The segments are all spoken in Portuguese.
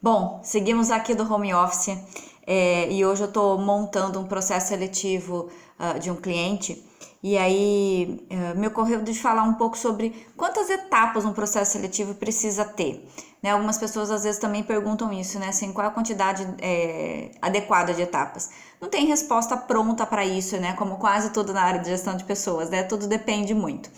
Bom, seguimos aqui do home office e hoje eu estou montando um processo seletivo de um cliente e aí me ocorreu de falar um pouco sobre quantas etapas um processo seletivo precisa ter. Né? Algumas pessoas às vezes também perguntam isso, né? Assim, qual a quantidade adequada de etapas? Não tem resposta pronta para isso, né? Como quase tudo na área de gestão de pessoas, né? Tudo depende muito.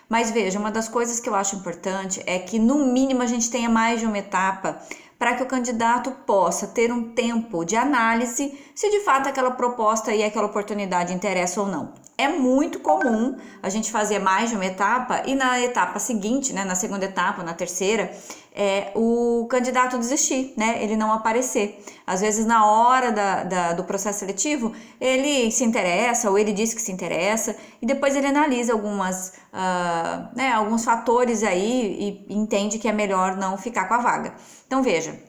Mas veja, uma das coisas que eu acho importante é que no mínimo a gente tenha mais de uma etapa para que o candidato possa ter um tempo de análise se de fato aquela proposta e aquela oportunidade interessa ou não. É muito comum a gente fazer mais de uma etapa e na etapa seguinte, né, na segunda etapa, na terceira, o candidato desistir, né, ele não aparecer. Às vezes na hora do processo seletivo ele se interessa ou ele diz que se interessa e depois ele analisa alguns fatores aí e entende que é melhor não ficar com a vaga. Então veja,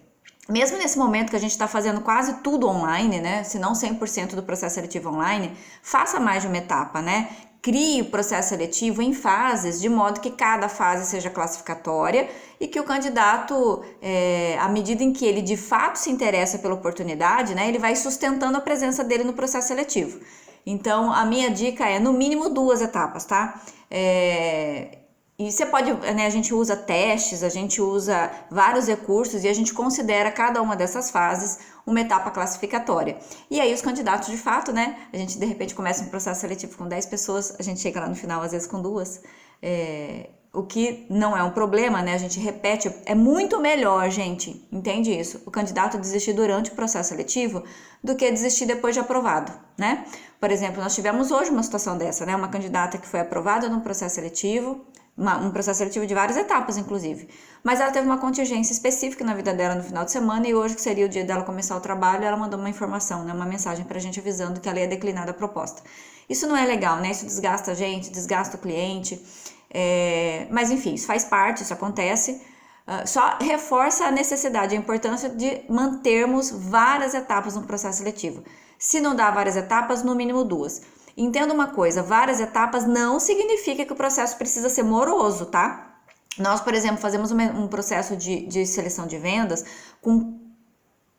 mesmo nesse momento que a gente está fazendo quase tudo online, né, se não 100% do processo seletivo online, faça mais de uma etapa, né? Crie o processo seletivo em fases, de modo que cada fase seja classificatória e que o candidato, à medida em que ele de fato se interessa pela oportunidade, né, ele vai sustentando a presença dele no processo seletivo. Então, a minha dica é, no mínimo, 2 etapas, tá? E você pode, né, a gente usa testes, a gente usa vários recursos e a gente considera cada uma dessas fases uma etapa classificatória. E aí os candidatos, de fato, né, a gente de repente começa um processo seletivo com 10 pessoas, a gente chega lá no final às vezes com 2, o que não é um problema, né, a gente repete, é muito melhor, gente, entende isso? O candidato desistir durante o processo seletivo do que desistir depois de aprovado, né? Por exemplo, nós tivemos hoje uma situação dessa, né, uma candidata que foi aprovada no processo seletivo, um processo seletivo de várias etapas, inclusive. Mas ela teve uma contingência específica na vida dela no final de semana e hoje, que seria o dia dela começar o trabalho, ela mandou uma informação, né, uma mensagem pra gente avisando que ela ia declinar da proposta. Isso não é legal, né? Isso desgasta a gente, desgasta o cliente. Mas enfim, isso faz parte, isso acontece. Só reforça a necessidade, a importância de mantermos várias etapas no processo seletivo. Se não dá várias etapas, no mínimo 2. Entenda uma coisa, várias etapas não significa que o processo precisa ser moroso, tá? Nós, por exemplo, fazemos um processo de seleção de vendas com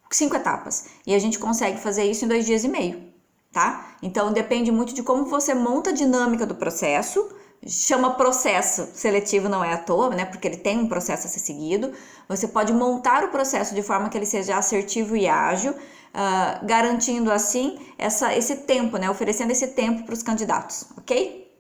5 etapas e a gente consegue fazer isso em 2 dias e meio, tá? Então depende muito de como você monta a dinâmica do processo. Chama processo seletivo, não é à toa, né? Porque ele tem um processo a ser seguido. Você pode montar o processo de forma que ele seja assertivo e ágil, garantindo assim esse tempo, né? Oferecendo esse tempo para os candidatos, ok?